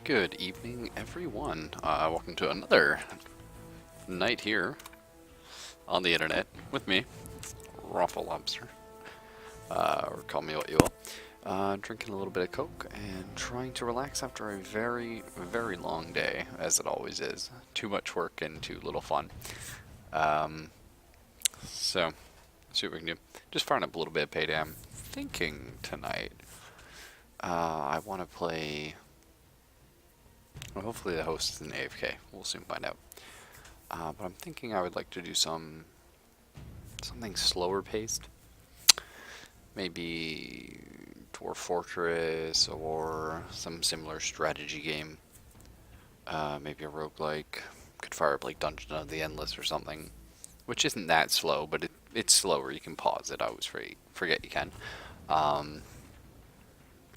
Good evening, everyone. Welcome to another night here on the internet with me, Raffle Lobster, or call me what you will. Drinking a little bit of Coke and trying to relax after a very, very long day, as it always is. Too much work and too little fun. So, let's see what we can do. Just firing up a little bit of Payday. I'm thinking tonight I want to play. Well, hopefully the host is an AFK. We'll soon find out. But I'm thinking I would like to do something slower paced. Maybe Dwarf Fortress or some similar strategy game. Maybe a roguelike. Could fire up like Dungeon of the Endless or something. Which isn't that slow, but it's slower. You can pause it. I always forget you can.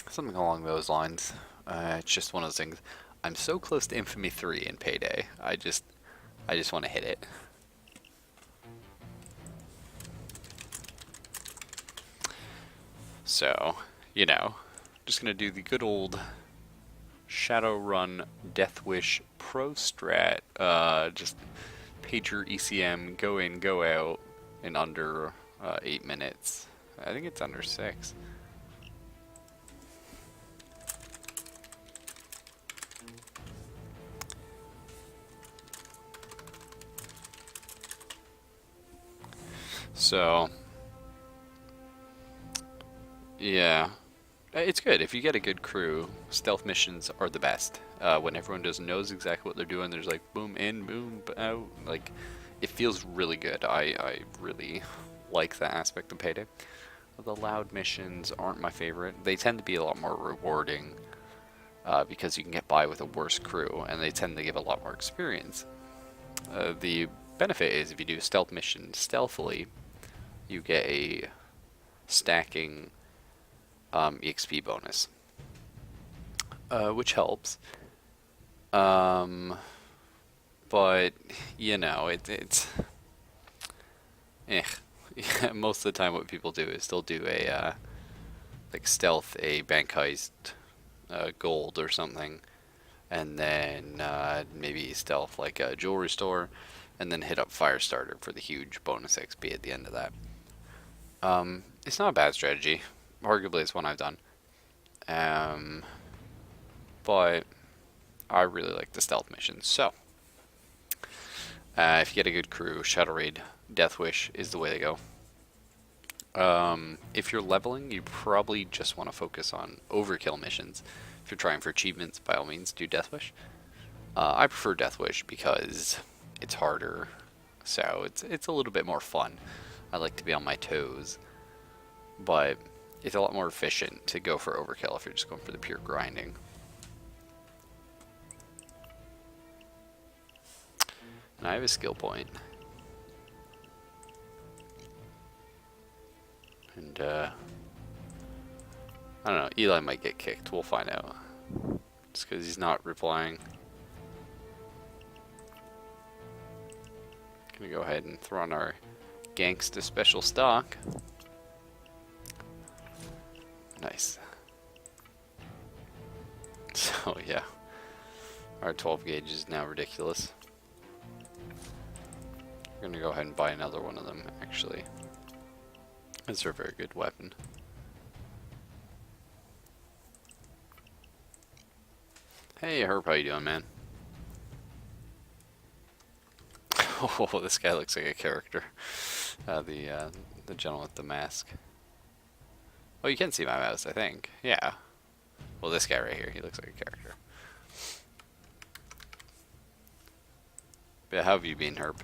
Something along those lines. It's just one of those things. I'm so close to Infamy 3 in Payday. I just want to hit it. So, just gonna do the good old Shadowrun Deathwish Pro Strat. Just pager ECM, go in, go out in under 8 minutes. I think it's under 6. So, yeah, it's good. If you get a good crew, stealth missions are the best. When everyone just knows exactly what they're doing, there's like boom in, boom out. Like, it feels really good. I really like that aspect of Payday. The loud missions aren't my favorite. They tend to be a lot more rewarding because you can get by with a worse crew, and they tend to give a lot more experience. The benefit is if you do a stealth mission stealthily, you get a stacking EXP bonus, which helps. But it's eh. Most of the time, what people do is they'll do a like stealth, a bank heist, gold or something, and then maybe stealth like a jewelry store, and then hit up Firestarter for the huge bonus XP at the end of that. It's not a bad strategy. Arguably, it's one I've done. But I really like the stealth missions. So, if you get a good crew, Shadow Raid, Deathwish is the way to go. If you're leveling, you probably just want to focus on overkill missions. If you're trying for achievements, by all means, do Deathwish. I prefer Deathwish because it's harder, so it's a little bit more fun. I like to be on my toes, but it's a lot more efficient to go for overkill if you're just going for the pure grinding. And I have a skill point. And, I don't know, Eli might get kicked. We'll find out. Just because he's not replying. Gonna go ahead and throw on our Gangsta special stock. Nice. So, yeah. Our 12 gauge is now ridiculous. We're gonna go ahead and buy another one of them, actually. It's a very good weapon. Hey, Herb, how you doing, man? Oh, this guy looks like a character. The gentleman with the mask. Oh, you can see my mouse, I think. Yeah. Well, this guy right here, he looks like a character. But how have you been, Herb?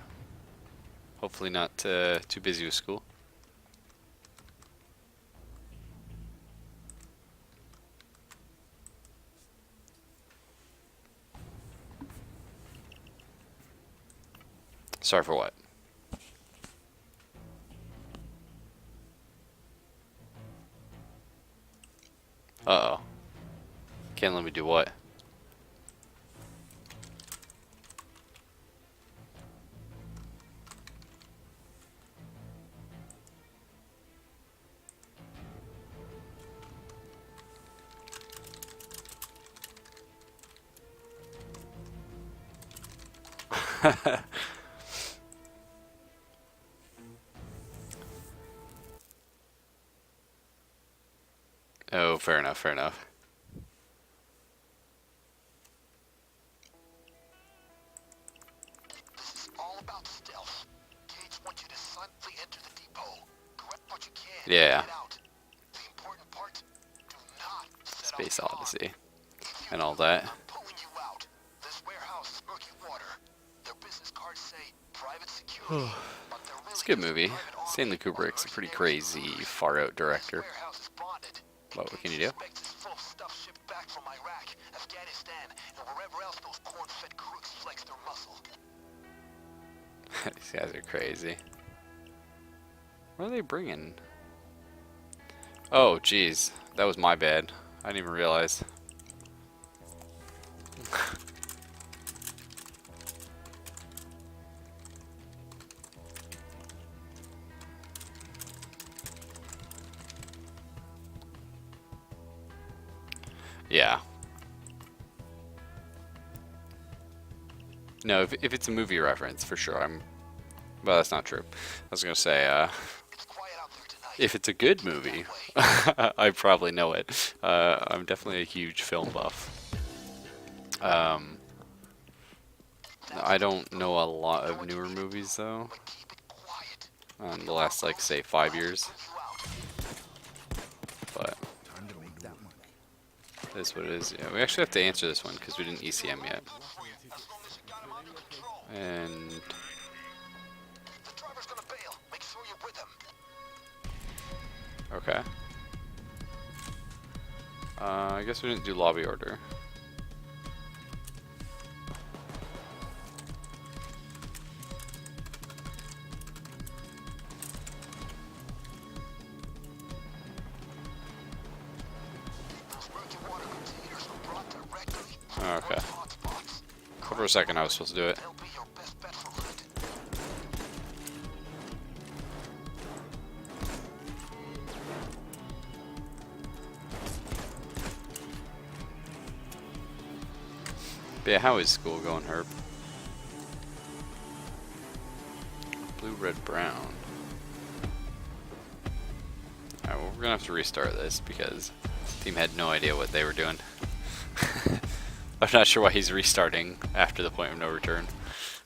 Hopefully not too busy with school. Sorry for what? Uh-oh. Can't let me do what? Oh, fair enough, fair enough. This is all about stealth. Gates want you to silently enter the depot. Grab what you can Yeah, and get out. The important part, do not set off Space the alarm. Odyssey If you and all do, that. I'm pulling you out. This warehouse is murky water. Their business cards say private security, but they're It's a really good just a movie. private army Stanley of Kubrick's a pretty mercenaries and crazy, looters. far-out This director. warehouse is bonded. What can you Gates do? suspects it's full of stuff shipped back from Iraq, Afghanistan, and wherever else those corn-fed crooks flex their muscle. These guys are crazy. What are they bringing? Oh, jeez. That was my bad. I didn't even realize. Yeah. No, if it's a movie reference, for sure. Well, that's not true. I was gonna say, It's quiet out there tonight. if it's a good movie, I probably know it. I'm definitely a huge film buff. I don't know a lot of newer movies though. But keep it quiet. The last, like, say, 5 years. Pull you out. But Time to make that money. it is what it is. Yeah, we actually have to answer this one because we didn't ECM yet. As long as you got him under control. And The driver's gonna bail. Make sure you're with him. okay. I guess we didn't do lobby order. Those murky water containers are brought directly from Okay. the hotspots. For a second, I was supposed to do it. They'll be your best bet for loot. But yeah, how is school going, Herb? Blue, red, brown. Alright, well, we're gonna have to restart this because the team had no idea what they were doing. I'm not sure why he's restarting after the point of no return.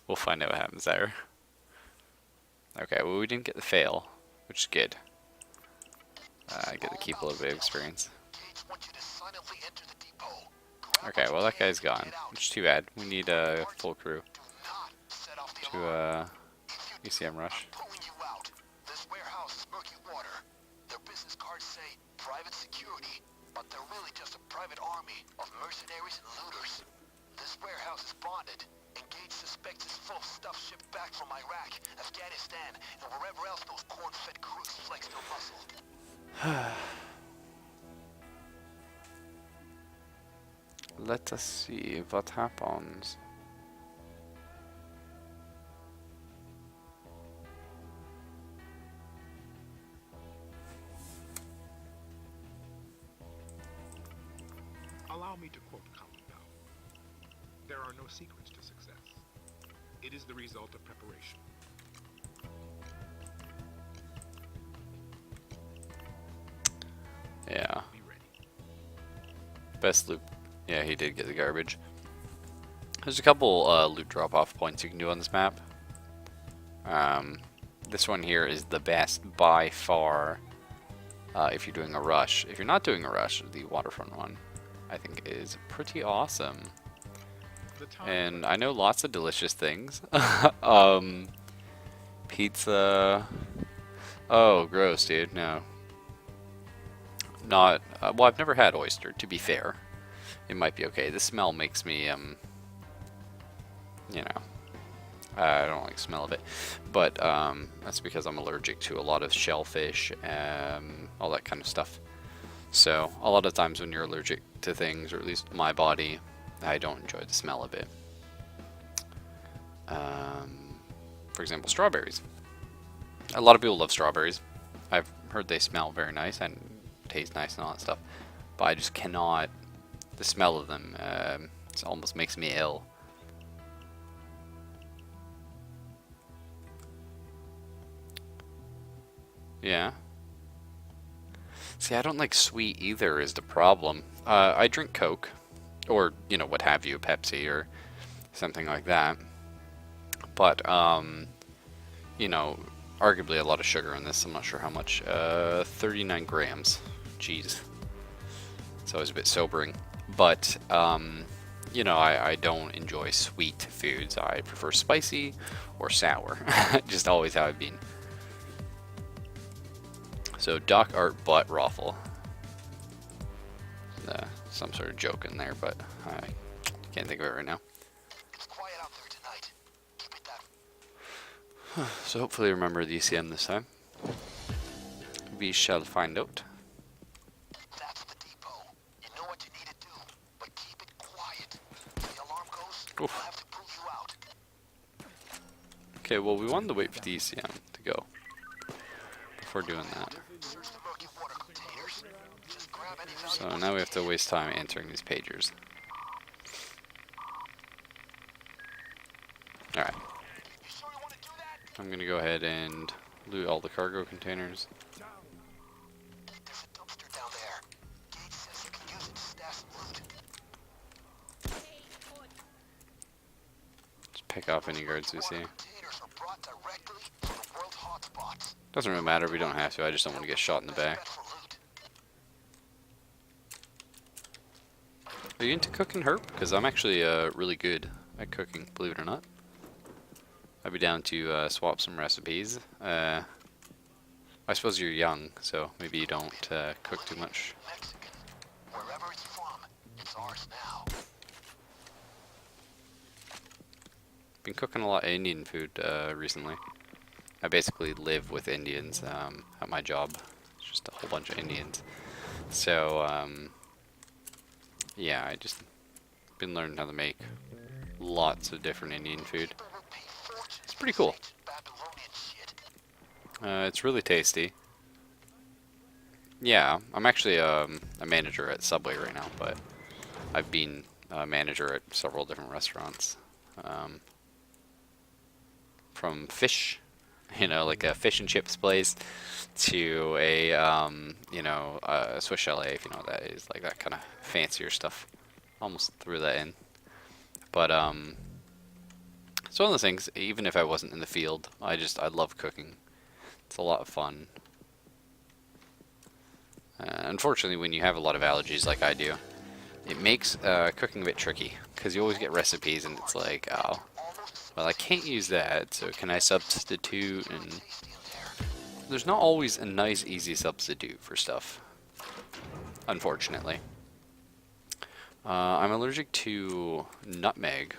We'll find out what happens there. Okay, well, we didn't get the fail, which is good. I get to keep a little bit of experience. Gates want you to silently enter the depot. Grab Okay, what well, you that can guy's and gone, get out. which is too bad. We need a full crew Do not set off the to alarm. If you do, ECM rush. I'm pulling you out. This warehouse is murky water. Their business cards say private security, but they're really just a private army of mercenaries and looters. This warehouse is bonded, and Gates suspects it's full of stuff shipped back from Iraq, Afghanistan, and wherever else those corn-fed crooks flex their muscle. Let us see what happens. Allow me to quote Countdown. There are no secrets to success. It is the result of preparation. Yeah. Be ready. Best loot. Yeah, he did get the garbage. There's a couple loot drop-off points you can do on this map. This one here is the best by far if you're doing a rush. If you're not doing a rush, the waterfront one, I think, is pretty awesome. The time And I know lots of delicious things. Pizza. Oh, gross, dude. No. Not. Well, I've never had oyster, to be fair. It might be okay. The smell makes me, you know, I don't like the smell of it. But that's because I'm allergic to a lot of shellfish, all that kind of stuff. So a lot of times when you're allergic to things, or at least my body, I don't enjoy the smell of it. For example, strawberries. A lot of people love strawberries. I've heard they smell very nice and taste nice and all that stuff. But I just cannot, the smell of them, it almost makes me ill. Yeah. See, I don't like sweet either is the problem. I drink Coke, or, you know, what have you, Pepsi or something like that. But, you know, arguably a lot of sugar in this. I'm not sure how much. 39 grams. Jeez. It's always a bit sobering. But, you know, I don't enjoy sweet foods. I prefer spicy or sour. Just always how I've been. So, Doc Art Butt Raffle. Some sort of joke in there, but I can't think of it right now. It's quiet out there tonight. Keep it that. So hopefully remember the ECM this time. We shall find out. That's the depot. You know what you need to do, but keep it quiet. If the alarm goes, we'll Oof. have to pull you out. Okay, well we wanted to wait for the ECM to go before doing that. Search the murky water containers. Just grab any So valuables now we you have to can. waste time answering these pagers. Alright, You sure you want to do that? I'm gonna go ahead and loot all the cargo containers. There's a dumpster down there. Gage says you can use it to stash some loot. Just pick off any guards we see. Water containers are brought directly from the world hotspots. Doesn't really matter, we don't have to, I just don't want to get shot in the back. Bet for loot. Are you into cooking, Herb? Because I'm actually really good at cooking, believe it or not. I'd be down to swap some recipes. I suppose you're young, so maybe you don't cook too much. Mexican. Wherever it's from, it's ours now. Been cooking a lot of Indian food recently. I basically live with Indians at my job. It's just a whole bunch of Indians. So, yeah, I just been learning how to make lots of different Indian food. People will pay fortunes It's pretty for cool. this ancient Babylonian shit. It's really tasty. Yeah, I'm actually a manager at Subway right now, but I've been a manager at several different restaurants. From fish, you know, like a fish and chips place, to a, you know, Swiss chalet, if you know what that is, like that kind of fancier stuff. Almost threw that in. But, it's one of those things, even if I wasn't in the field, I love cooking. It's a lot of fun. Unfortunately, when you have a lot of allergies like I do, it makes cooking a bit tricky, because you always get recipes and it's like, oh, well, I can't use that, so can I substitute? And there's not always a nice, easy substitute for stuff, unfortunately. I'm allergic to nutmeg,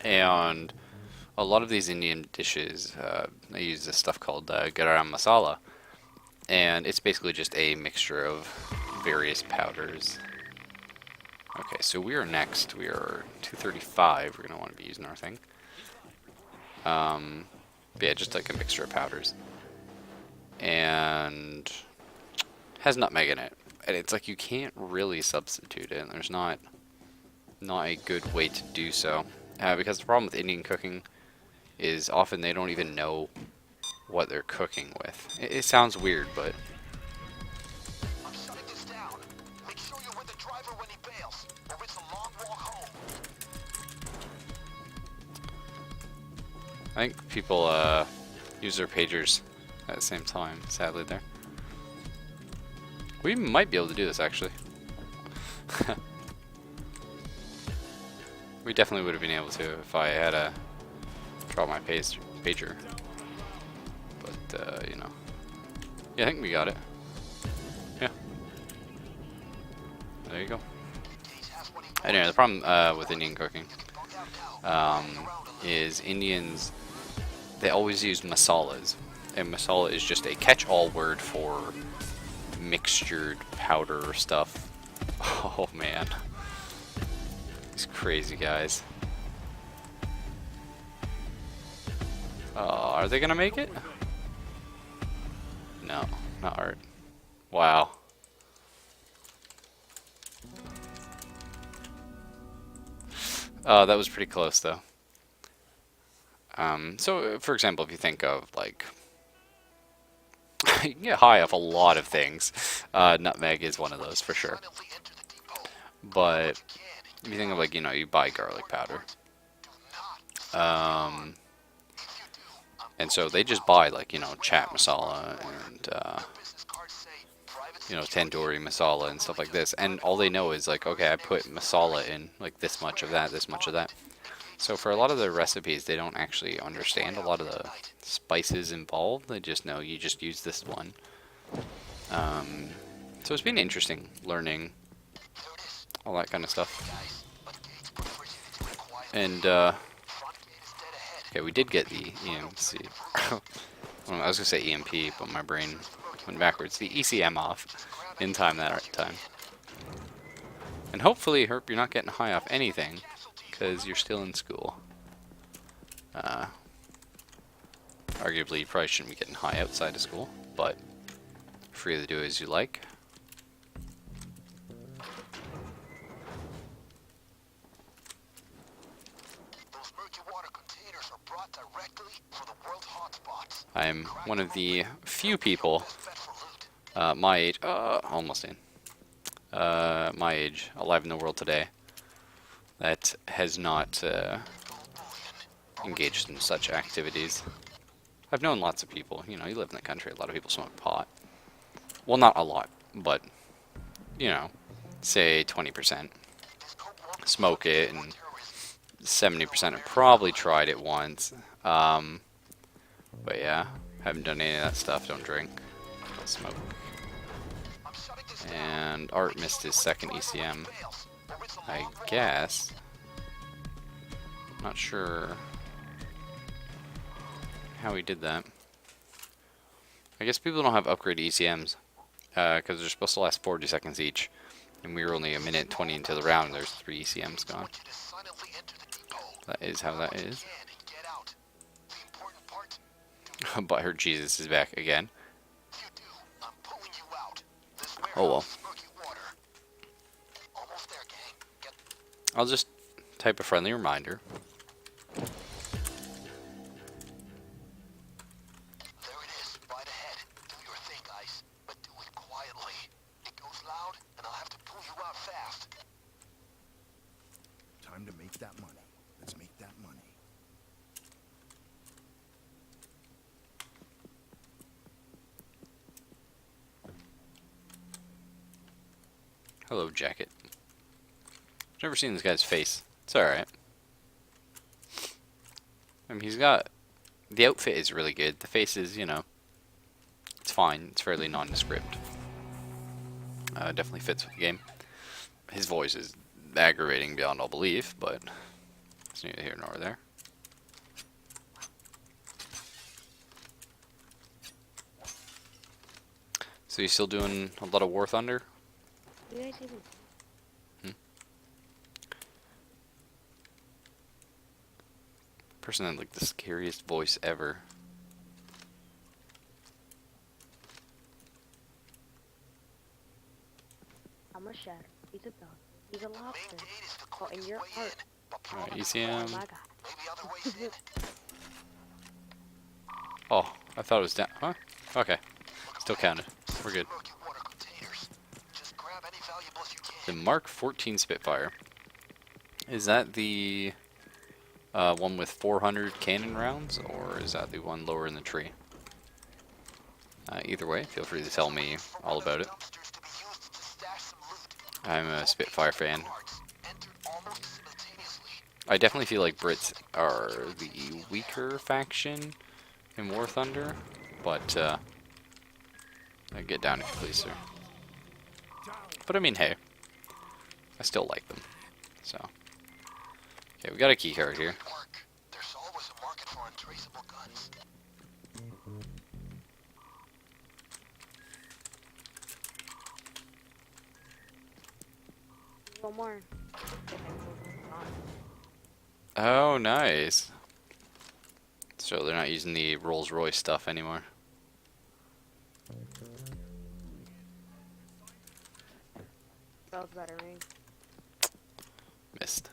and a lot of these Indian dishes, I use this stuff called garam masala, and it's basically just a mixture of various powders. Okay, so we are next. We are 235. We're going to want to be using our thing. But yeah, just like a mixture of powders. And has nutmeg in it. And it's like you can't really substitute it. And there's not a good way to do so. Because the problem with Indian cooking is often they don't even know what they're cooking with. It sounds weird, but I'm shutting this down. Make sure you're with the driver when he bails, or it's a long walk home. I think people use their pagers at the same time, sadly there. We might be able to do this, actually. We definitely would have been able to if I had a drop my pager. But, you know. Yeah, I think we got it. Yeah. There you go. Anyway, the problem with Indian cooking is Indians, they always use masalas. And masala is just a catch-all word for mixtured powder stuff. Oh, man. These crazy guys. Are they gonna make it? No, not art. Wow. That was pretty close, though. So, for example, if you think of, like, You can get high off a lot of things. Nutmeg is one of those for sure. Silently enter the depot. But What you can. if you think of like, you buy garlic powder. Do not. If you do, I'm And so pulling they you just out. buy like, This chat warehouse is masala smoking water. and, Their business cards say private security, tandoori masala and stuff like this. And all they know is like, okay, I put masala in like this much of that, this much of that. So for a lot of the recipes, they don't actually understand a lot of the spices involved. They just know you just use this one. So it's been interesting learning There it is, all that kind of stuff. guys. But Gates prefers you to do it quietly. And Front gate is dead ahead. okay, we did get the EMC. Well, I was gonna say EMP, but my brain went backwards. The ECM off in time that time. And hopefully, Herp, you're not getting high off anything because you're still in school. Arguably, you probably shouldn't be getting high outside of school, but free to do as you like. Those murky water containers are brought directly from the world hotspots. I'm one of the few people Best bet for loot. my age, almost in, my age, alive in the world today, that has not engaged in such activities. I've known lots of people, you live in the country, a lot of people smoke pot. Well, not a lot, but, say 20% smoke it, and 70% have probably tried it once. But yeah, haven't done any of that stuff, don't drink, don't smoke. And Art missed his second ECM, I guess. Not sure how he did that. I guess people don't have upgrade ECMs, because they're supposed to last 40 seconds each. And we were only a minute 20 into the round, and there's 3 ECMs gone. That is how that is. But her Jesus is back again. Oh well. I'll just type a friendly reminder. There it is, right ahead. Do your thing, guys, but do it quietly. It goes loud, and I'll have to pull you out fast. Time to make that money. Let's make that money. Hello, jacket. I've never seen this guy's face. It's alright. I mean, he's got... The outfit is really good. The face is, it's fine. It's fairly nondescript. Definitely fits with the game. His voice is aggravating beyond all belief, but it's neither here nor there. So you still doing a lot of War Thunder? Person had like the scariest voice ever. I'm a shadow. He's a dog. He's a lobster. Main gate is the Oh, and quickest your way art. in, but Alright, probably Oh ECM. my god. maybe other ways in. Oh, I thought it was down. Huh? Okay. Still counted. We're good. Murky water containers. Just grab any valuables you The can. Mark 14 Spitfire. Is that the one with 400 cannon rounds, or is that the one lower in the tree? Either way, feel free to tell me all about it. Dumpsters to be used to stash some loot. I'm a Spitfire fan. Cards entered almost simultaneously. I definitely feel like Brits are the weaker faction in War Thunder, but get down if you please, sir. But I mean, hey, I still like them. So, okay, we got a key card here. Work. There's always a market for untraceable guns. One more. Oh, nice. So they're not using the Rolls Royce stuff anymore. That better ring. Missed.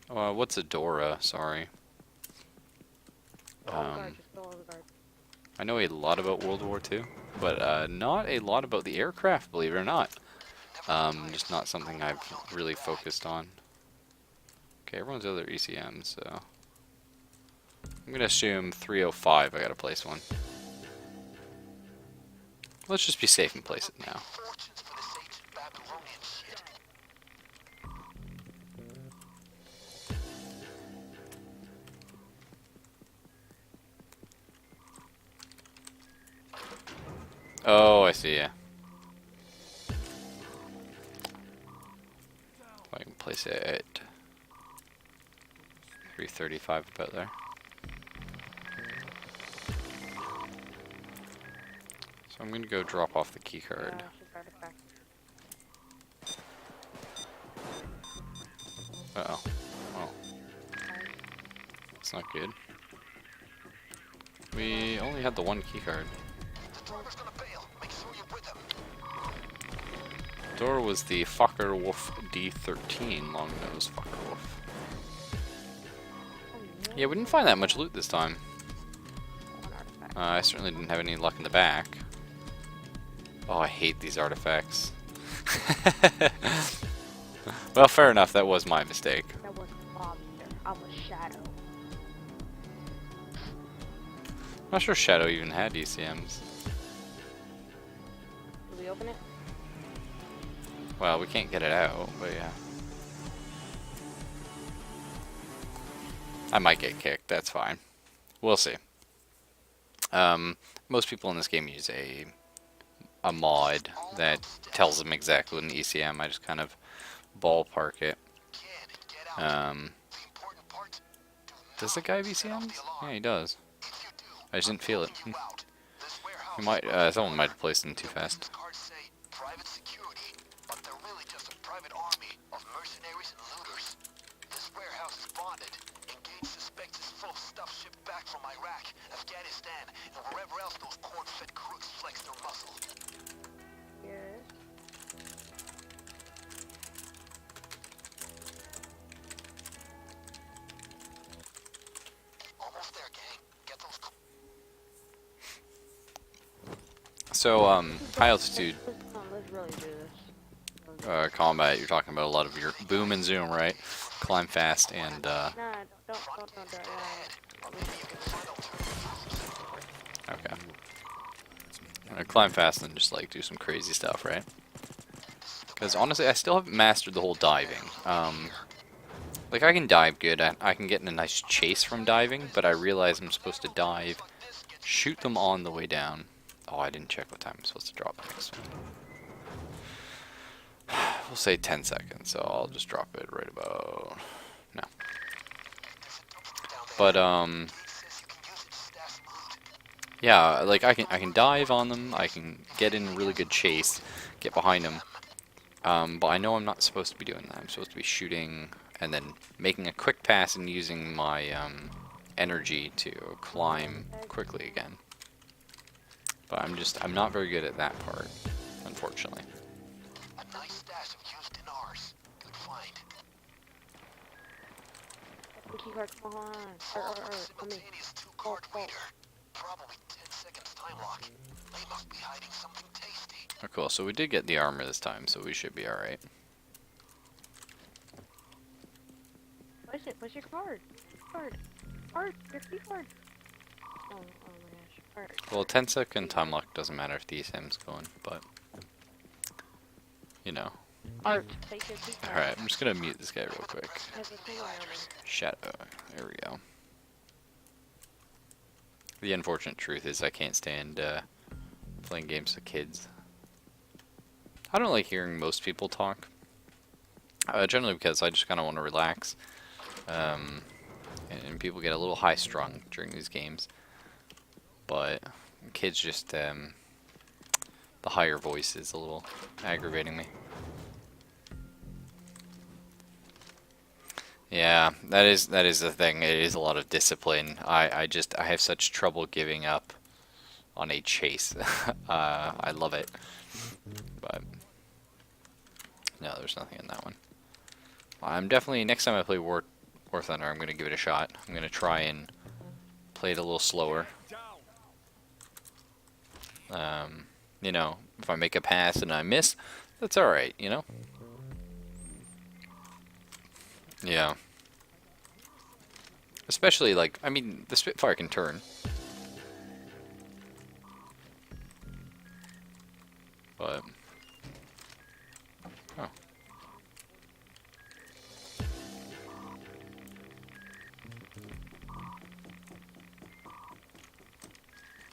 Oh. What's a Dora? Sorry. All the guards, just kill all the guards. I know a lot about World War II, but not a lot about the aircraft, believe it or not. Just not something I've really focused on. Okay, everyone's other ECMs, so I'm gonna assume 305. I gotta place one. Let's just be safe and place it now. Fortunes for this ancient Babylonian shit. Oh, I see, yeah. I can place it at 335 about there. So I'm gonna go drop off the key card. Yeah, she's artifact. Uh-oh. Oh, that's not good. We only had the one key card. The driver's gonna bail. Make sure you're with him. Door was the Fokker Wolf D13, long-nosed Fokker Wolf. Yeah, we didn't find that much loot this time. One artifact. I certainly didn't have any luck in the back. Oh, I hate these artifacts. Well, fair enough, that was my mistake. That wasn't monster. I'm a shadow. I'm not sure Shadow even had ECMs. Do we open it? Well, we can't get it out, but yeah. I might get kicked, that's fine. We'll see. Most people in this game use a mod that tells them exactly what an ECM. I just kind of ballpark it. Get out. Um, The important part, do does the not guy have set off ECMs? the alarm. Yeah, he does. If you do, I just didn't feel it. you out. This warehouse He might, is someone might have placed them too Their fast. business cards say private security, but they're really just a private army of mercenaries and looters. This warehouse is bonded, and Gage suspects it's full of stuff shipped back from Iraq, Afghanistan, and wherever else those corn-fed crooks flex their muscle. Yes. Almost there, gang. Get those. So, high altitude Let's really do this. combat, you're talking about a lot of your boom and zoom, right? Climb fast and, Nah, don't do it. okay. Climb fast and just, like, do some crazy stuff, right? Because, honestly, I still haven't mastered the whole diving. Like, I can dive good, I can get in a nice chase from diving, but I realize I'm supposed to dive, shoot them on the way down. Oh, I didn't check what time I'm supposed to drop the next one. We'll say 10 seconds, so I'll just drop it right about now. But yeah, like I can dive on them, I can get in a really good chase, get behind them. But I know I'm not supposed to be doing that. I'm supposed to be shooting and then making a quick pass and using my energy to climb quickly again. But I'm not very good at that part, unfortunately. A nice stash of used dinars. Good find. Key card, come on. Come in. Simultaneous two-card reader. Probably 10 seconds time lock. They must be hiding something tasty. Oh, cool. So we did get the armor this time, so we should be alright. What's it? What's your card? Your key card. Oh my gosh. Alright. Well, 10-second time lock doesn't matter if the ESM's going, but you know. Art, take your key card. Alright, I'm just gonna mute this guy real quick. Has a thing on it. Shadow. There we go. The unfortunate truth is I can't stand playing games with kids. I don't like hearing most people talk. Generally because I just kind of want to relax. And people get a little high-strung during these games. But kids just, the higher voice is a little aggravating me. Yeah, that is the thing. It is a lot of discipline. I have such trouble giving up on a chase. I love it, but no, there's nothing in that one. I'm definitely next time I play War Thunder, I'm gonna give it a shot. I'm gonna try and play it a little slower. You know, if I make a pass and I miss, that's alright, you know? Yeah. Especially, like, I mean, the Spitfire can turn. But... Oh.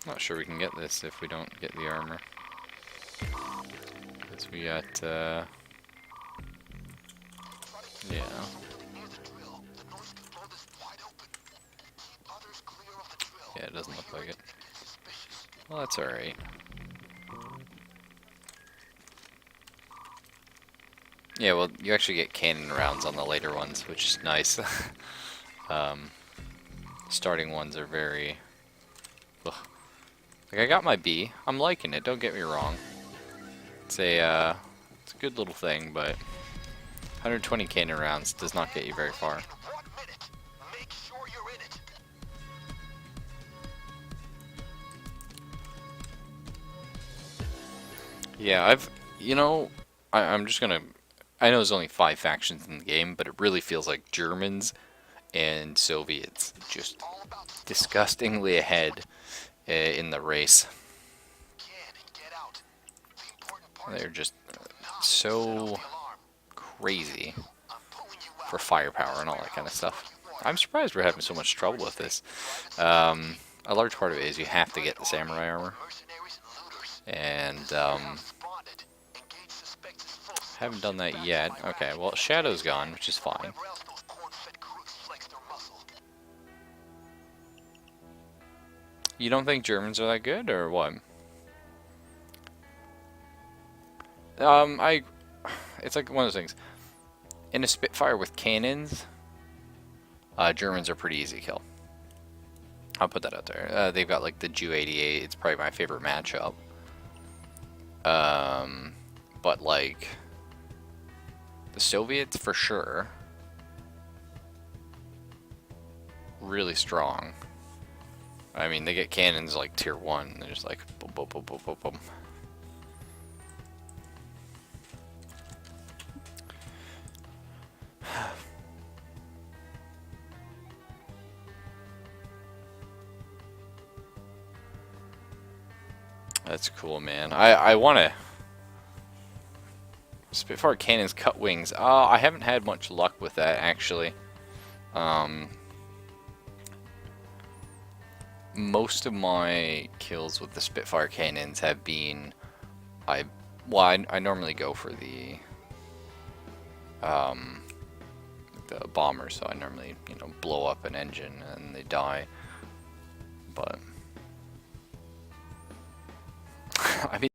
Not sure we can get this if we don't get the armor. Because we got, yeah. Yeah, it doesn't look like it. Well, that's alright. Yeah, well, you actually get cannon rounds on the later ones, which is nice. Starting ones are very... Ugh. Like, I got my B. I'm liking it, don't get me wrong. It's a good little thing, but 120 cannon rounds does not get you very far. Yeah, you know, I'm just gonna, I know there's only 5 factions in the game, but it really feels like Germans and Soviets just disgustingly ahead in the race. They're just so crazy for firepower and all that kind of stuff. I'm surprised we're having so much trouble with this. A large part of it is you have to get the samurai armor. And haven't done that yet. Okay, well, Shadow's gone, which is fine. You don't think Germans are that good, or what? It's like one of those things. In a Spitfire with cannons, Germans are pretty easy to kill. I'll put that out there. They've got like the Ju-88. It's probably my favorite matchup. But like the Soviets for sure, really strong. I mean, they get cannons like tier 1. They're just like boom, boom, boom, boom, boom, boom. That's cool, man. I want to... Spitfire cannons cut wings. I haven't had much luck with that, actually. Most of my kills with the Spitfire cannons have been... I normally go for the bomber, so I normally, you know, blow up an engine and they die. But... I mean...